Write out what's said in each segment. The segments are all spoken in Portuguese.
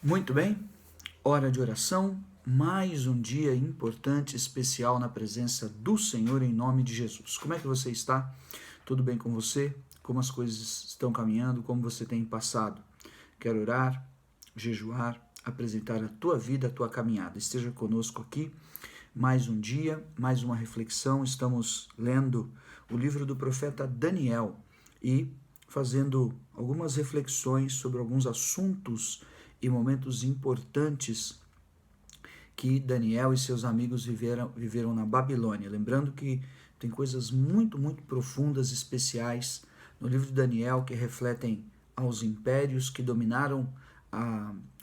Muito bem, hora de oração, mais um dia importante, especial na presença do Senhor em nome de Jesus. Como é que você está? Tudo bem com você? Como as coisas estão caminhando? Como você tem passado? Quero orar, jejuar, apresentar a tua vida, a tua caminhada. Esteja conosco aqui, mais um dia, mais uma reflexão. Estamos lendo o livro do profeta Daniel e fazendo algumas reflexões sobre alguns assuntos e momentos importantes que Daniel e seus amigos viveram na Babilônia. Lembrando que tem coisas muito profundas, especiais no livro de Daniel que refletem aos impérios que dominaram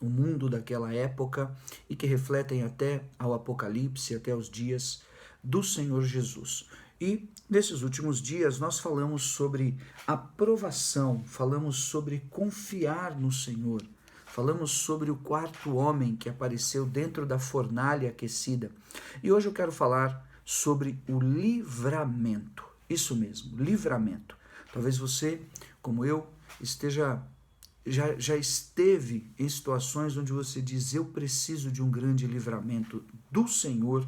o mundo daquela época e que refletem até ao Apocalipse, até os dias do Senhor Jesus. E nesses últimos dias nós falamos sobre aprovação, falamos sobre confiar no Senhor. Falamos sobre o quarto homem que apareceu dentro da fornalha aquecida. E hoje eu quero falar sobre o livramento. Isso mesmo, livramento. Talvez você, como eu, já esteve em situações onde você diz: eu preciso de um grande livramento do Senhor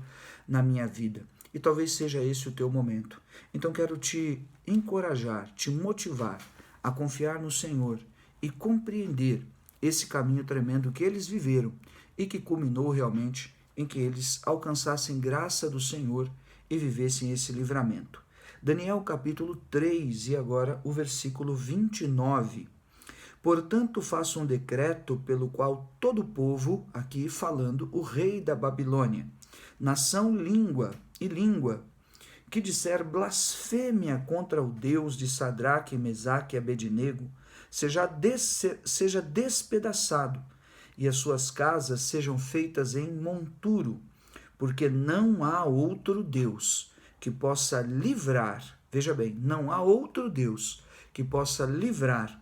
na minha vida. E talvez seja esse o teu momento. Então quero te encorajar, te motivar a confiar no Senhor e compreender esse caminho tremendo que eles viveram e que culminou realmente em que eles alcançassem graça do Senhor e vivessem esse livramento. Daniel capítulo 3 e agora o versículo 29. Portanto, faço um decreto pelo qual todo o povo, aqui falando o rei da Babilônia, nação, língua, que disser blasfêmia contra o Deus de Sadraque, Mesaque e Abednego, seja despedaçado, e as suas casas sejam feitas em monturo, porque não há outro Deus que possa livrar, veja bem, não há outro Deus que possa livrar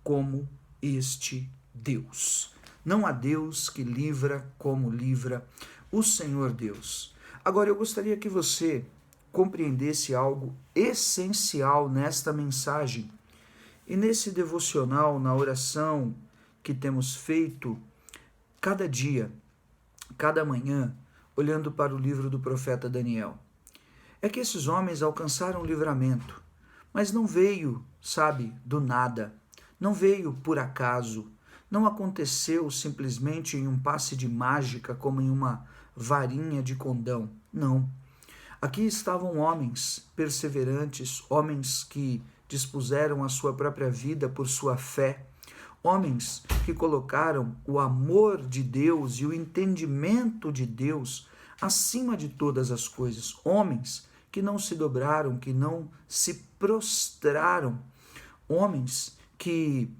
como este Deus. Não há Deus que livra como livra o Senhor Deus. Agora eu gostaria que você compreendesse algo essencial nesta mensagem. E nesse devocional, na oração que temos feito cada dia, cada manhã, olhando para o livro do profeta Daniel, é que esses homens alcançaram o livramento, mas não veio, sabe, do nada, não veio por acaso, não aconteceu simplesmente em um passe de mágica como em uma varinha de condão, não. Aqui estavam homens perseverantes, homens que dispuseram a sua própria vida por sua fé, homens que colocaram o amor de Deus e o entendimento de Deus acima de todas as coisas, homens que não se dobraram, que não se prostraram, homens que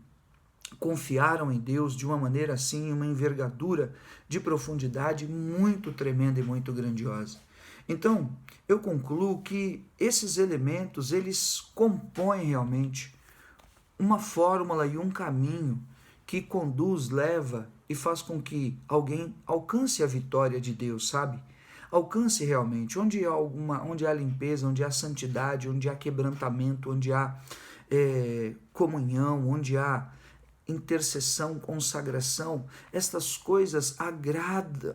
confiaram em Deus de uma maneira assim, uma envergadura de profundidade muito tremenda e muito grandiosa. Então, eu concluo que esses elementos, eles compõem realmente uma fórmula e um caminho que conduz, leva e faz com que alguém alcance a vitória de Deus, sabe? Alcance realmente, onde há limpeza, onde há santidade, onde há quebrantamento, onde há comunhão, onde há intercessão, consagração, estas coisas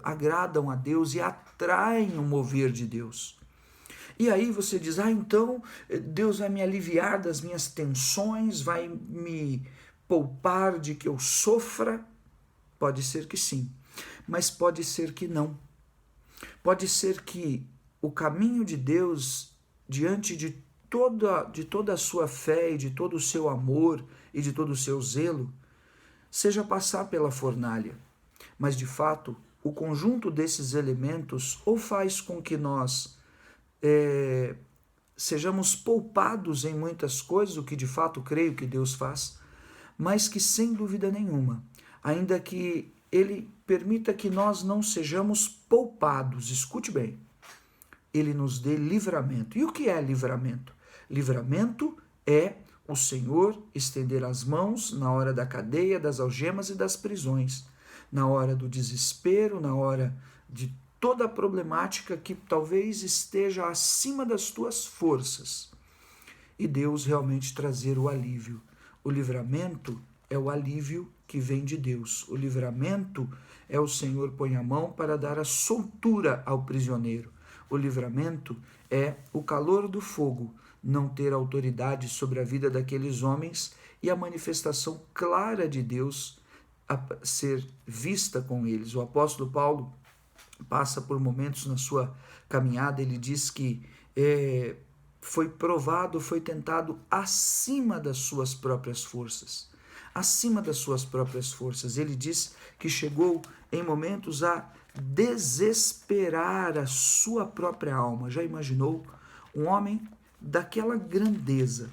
agradam a Deus e atraem o mover de Deus. E aí você diz, então Deus vai me aliviar das minhas tensões, vai me poupar de que eu sofra? Pode ser que sim, mas pode ser que não. Pode ser que o caminho de Deus diante de toda a sua fé e de todo o seu amor e de todo o seu zelo seja passar pela fornalha. Mas, de fato, o conjunto desses elementos ou faz com que nós sejamos poupados em muitas coisas, o que de fato creio que Deus faz, mas que, sem dúvida nenhuma, ainda que Ele permita que nós não sejamos poupados, escute bem, Ele nos dê livramento. E o que é livramento? Livramento é o Senhor estender as mãos na hora da cadeia, das algemas e das prisões, na hora do desespero, na hora de toda a problemática que talvez esteja acima das tuas forças. E Deus realmente trazer o alívio. O livramento é o alívio que vem de Deus. O livramento é o Senhor põe a mão para dar a soltura ao prisioneiro. O livramento é o calor do fogo não ter autoridade sobre a vida daqueles homens e a manifestação clara de Deus a ser vista com eles. O apóstolo Paulo passa por momentos na sua caminhada, ele diz que foi provado, foi tentado acima das suas próprias forças. Acima das suas próprias forças. Ele diz que chegou em momentos a desesperar a sua própria alma. Já imaginou um homem daquela grandeza,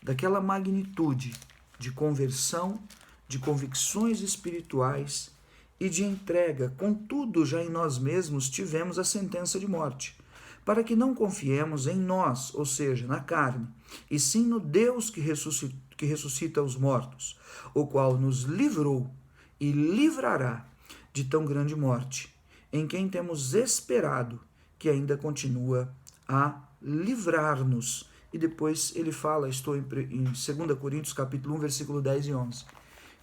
daquela magnitude de conversão, de convicções espirituais e de entrega? Contudo, já em nós mesmos tivemos a sentença de morte, para que não confiemos em nós, ou seja, na carne, e sim no Deus que ressuscita os mortos, o qual nos livrou e livrará de tão grande morte, em quem temos esperado, que ainda continua a livrar-nos. E depois ele fala, estou em 2 Coríntios capítulo 1, versículo 10 e 11,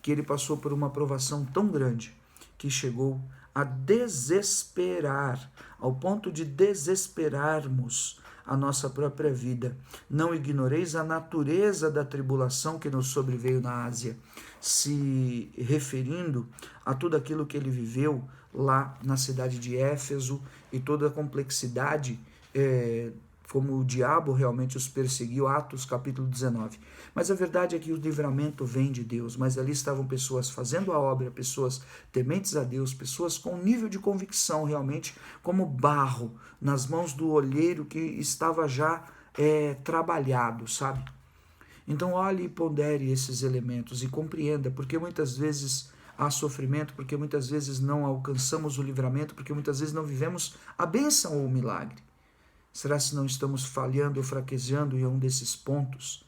que ele passou por uma provação tão grande que chegou a desesperar, ao ponto de desesperarmos a nossa própria vida. Não ignoreis a natureza da tribulação que nos sobreveio na Ásia, se referindo a tudo aquilo que ele viveu lá na cidade de Éfeso e toda a complexidade, como o diabo realmente os perseguiu, Atos capítulo 19. Mas a verdade é que o livramento vem de Deus, mas ali estavam pessoas fazendo a obra, pessoas tementes a Deus, pessoas com nível de convicção realmente como barro nas mãos do olheiro que estava já trabalhado, sabe? Então olhe e pondere esses elementos e compreenda, porque muitas vezes há sofrimento, porque muitas vezes não alcançamos o livramento, porque muitas vezes não vivemos a bênção ou o milagre. Será se não estamos falhando ou fraquejando em um desses pontos?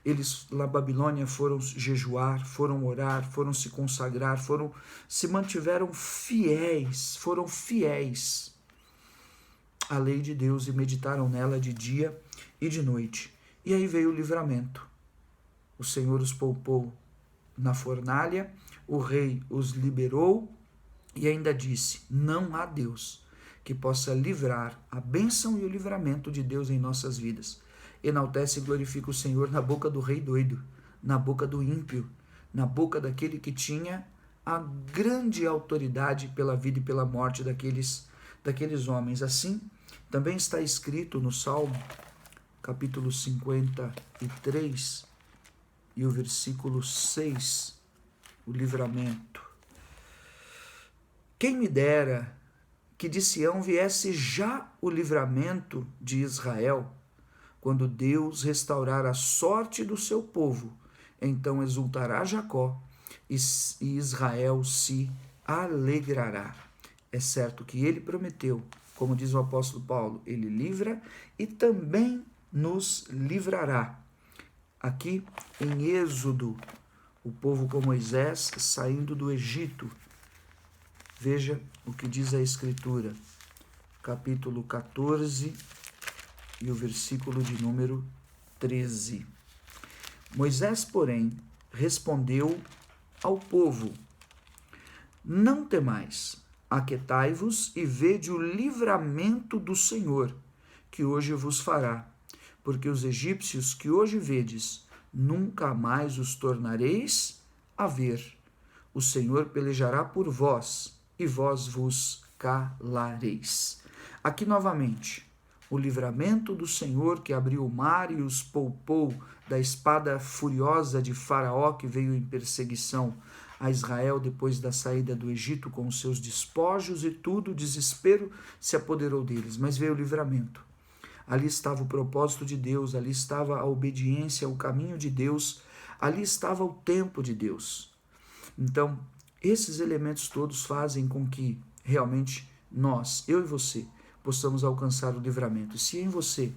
Eles na Babilônia foram jejuar, foram orar, foram se consagrar, se mantiveram fiéis, foram fiéis à lei de Deus e meditaram nela de dia e de noite. E aí veio o livramento. O Senhor os poupou na fornalha, o rei os liberou e ainda disse: não há Deus que possa livrar a bênção e o livramento de Deus em nossas vidas. Enaltece e glorifica o Senhor na boca do rei doido, na boca do ímpio, na boca daquele que tinha a grande autoridade pela vida e pela morte daqueles homens. Assim, também está escrito no Salmo, capítulo 53, e o versículo 6, o livramento. Quem me dera que de Sião viesse já o livramento de Israel, quando Deus restaurar a sorte do seu povo, então exultará Jacó e Israel se alegrará. É certo que ele prometeu, como diz o apóstolo Paulo, ele livra e também nos livrará. Aqui em Êxodo, o povo com Moisés saindo do Egito. Veja o que diz a Escritura, capítulo 14 e o versículo de número 13. Moisés, porém, respondeu ao povo: não temais, aquietai-vos e vede o livramento do Senhor, que hoje vos fará, porque os egípcios que hoje vedes, nunca mais os tornareis a ver. O Senhor pelejará por vós, e vós vos calareis. Aqui novamente, o livramento do Senhor que abriu o mar e os poupou da espada furiosa de Faraó que veio em perseguição a Israel depois da saída do Egito com os seus despojos e tudo, o desespero se apoderou deles, mas veio o livramento. Ali estava o propósito de Deus, ali estava a obediência, o caminho de Deus, ali estava o tempo de Deus. Então, esses elementos todos fazem com que realmente nós, eu e você, possamos alcançar o livramento. Se em você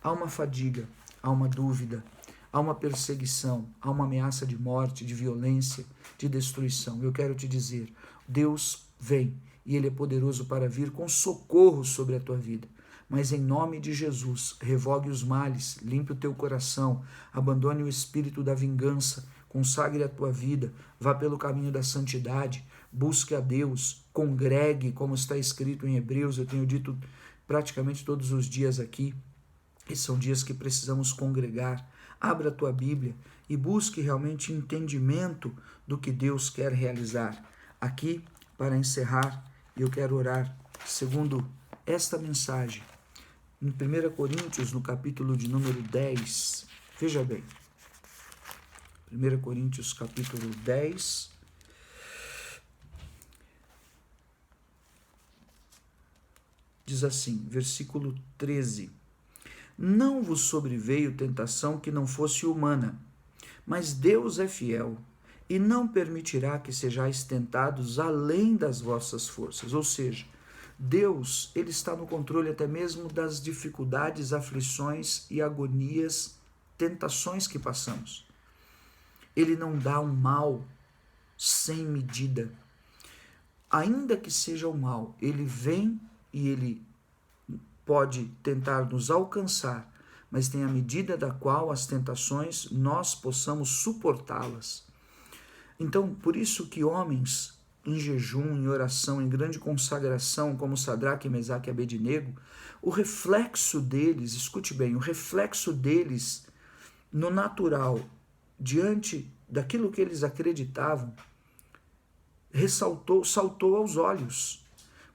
há uma fadiga, há uma dúvida, há uma perseguição, há uma ameaça de morte, de violência, de destruição, eu quero te dizer, Deus vem e Ele é poderoso para vir com socorro sobre a tua vida. Mas em nome de Jesus, revogue os males, limpe o teu coração, abandone o espírito da vingança, consagre a tua vida, vá pelo caminho da santidade, busque a Deus, congregue, como está escrito em Hebreus, eu tenho dito praticamente todos os dias aqui, e são dias que precisamos congregar. Abra a tua Bíblia e busque realmente entendimento do que Deus quer realizar. Aqui, para encerrar, eu quero orar segundo esta mensagem, em 1 Coríntios, no capítulo de número 10, veja bem, 1 Coríntios capítulo 10, diz assim, versículo 13, não vos sobreveio tentação que não fosse humana, mas Deus é fiel, e não permitirá que sejais tentados além das vossas forças. Ou seja, Deus, ele está no controle até mesmo das dificuldades, aflições e agonias, tentações que passamos. Ele não dá um mal sem medida. Ainda que seja o mal, ele vem e ele pode tentar nos alcançar, mas tem a medida da qual as tentações nós possamos suportá-las. Então, por isso que homens em jejum, em oração, em grande consagração, como Sadraque, Mesaque e Abednego, o reflexo deles, escute bem, o reflexo deles no natural, diante daquilo que eles acreditavam, saltou aos olhos,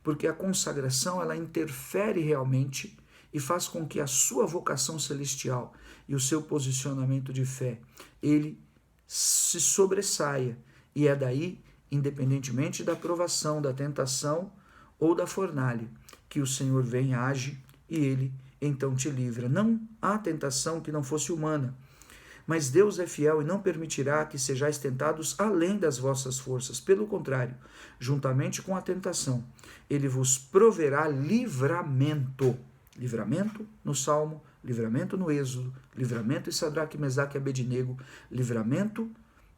porque a consagração ela interfere realmente e faz com que a sua vocação celestial e o seu posicionamento de fé, ele se sobressaia, e é daí, independentemente da provação, da tentação ou da fornalha, que o Senhor vem, age e ele então te livra. Não há tentação que não fosse humana, mas Deus é fiel e não permitirá que sejais tentados além das vossas forças. Pelo contrário, juntamente com a tentação, ele vos proverá livramento. Livramento no Salmo, livramento no Êxodo, livramento em Sadraque, Mesaque e Abednego, livramento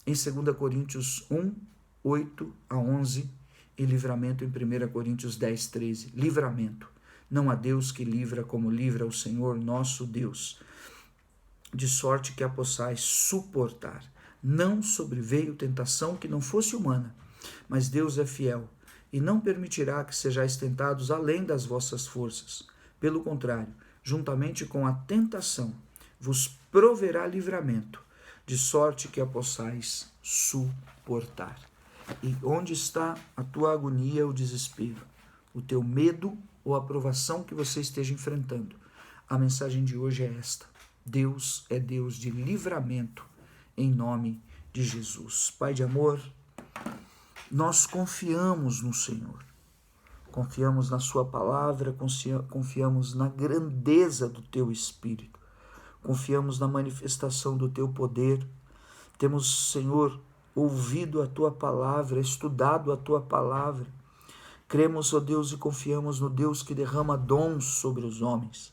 em 2 Coríntios 1, 8 a 11 e livramento em 1 Coríntios 10, 13. Livramento. Não há Deus que livra como livra o Senhor nosso Deus, de sorte que a possais suportar. Não sobreveio tentação que não fosse humana, mas Deus é fiel e não permitirá que sejais tentados além das vossas forças. Pelo contrário, juntamente com a tentação, vos proverá livramento, de sorte que a possais suportar. E onde está a tua agonia ou desespero? O teu medo ou a provação que você esteja enfrentando? A mensagem de hoje é esta. Deus é Deus de livramento, em nome de Jesus. Pai de amor, nós confiamos no Senhor. Confiamos na sua palavra, confiamos na grandeza do teu Espírito, confiamos na manifestação do teu poder. Temos, Senhor, ouvido a tua palavra, estudado a tua palavra. Cremos, ó Deus, e confiamos no Deus que derrama dons sobre os homens.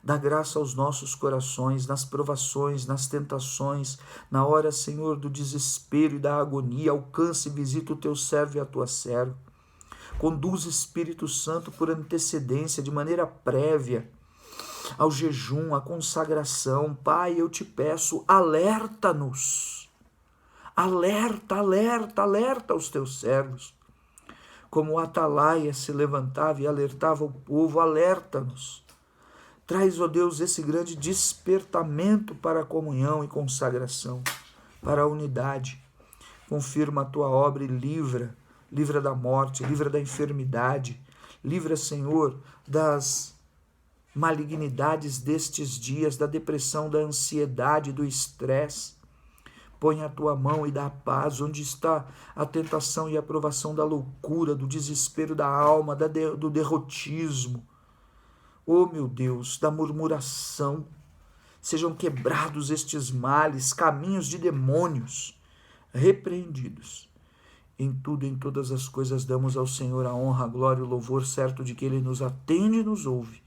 Dá graça aos nossos corações, nas provações, nas tentações, na hora, Senhor, do desespero e da agonia. Alcance e visita o teu servo e a tua serva. Conduz, Espírito Santo, por antecedência, de maneira prévia, ao jejum, à consagração. Pai, eu te peço, alerta-nos. Alerta os teus servos. Como o atalaia se levantava e alertava o povo, alerta-nos. Traz, ó Deus, esse grande despertamento para a comunhão e consagração, para a unidade. Confirma a tua obra e livra da morte, livra da enfermidade, livra, Senhor, das malignidades destes dias, da depressão, da ansiedade, do estresse. Põe a tua mão e dá paz onde está a tentação e a provação da loucura, do desespero da alma, do derrotismo. Oh, meu Deus, da murmuração. Sejam quebrados estes males, caminhos de demônios, repreendidos. Em tudo e em todas as coisas damos ao Senhor a honra, a glória e o louvor, certo de que Ele nos atende e nos ouve.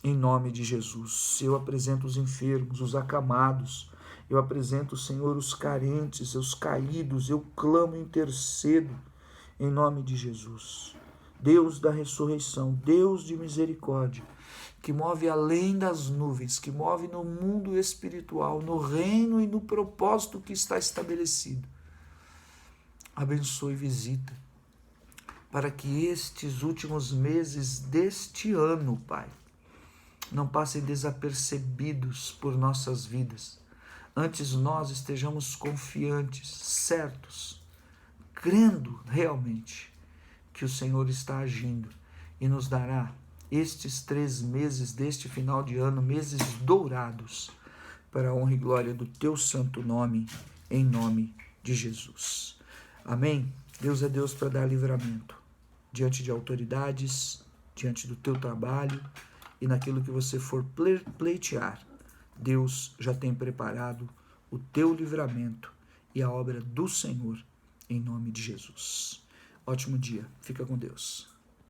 Em nome de Jesus, eu apresento os enfermos, os acamados, eu apresento, Senhor, os carentes, os caídos, eu clamo e intercedo em nome de Jesus. Deus da ressurreição, Deus de misericórdia, que move além das nuvens, que move no mundo espiritual, no reino e no propósito que está estabelecido. Abençoe e visita, para que estes últimos meses deste ano, Pai, não passem desapercebidos por nossas vidas. Antes nós estejamos confiantes, certos, crendo realmente que o Senhor está agindo e nos dará estes 3 meses deste final de ano, meses dourados, para a honra e glória do teu santo nome, em nome de Jesus. Amém? Deus é Deus para dar livramento diante de autoridades, diante do teu trabalho e naquilo que você for pleitear. Deus já tem preparado o teu livramento e a obra do Senhor, em nome de Jesus. Ótimo dia. Fica com Deus.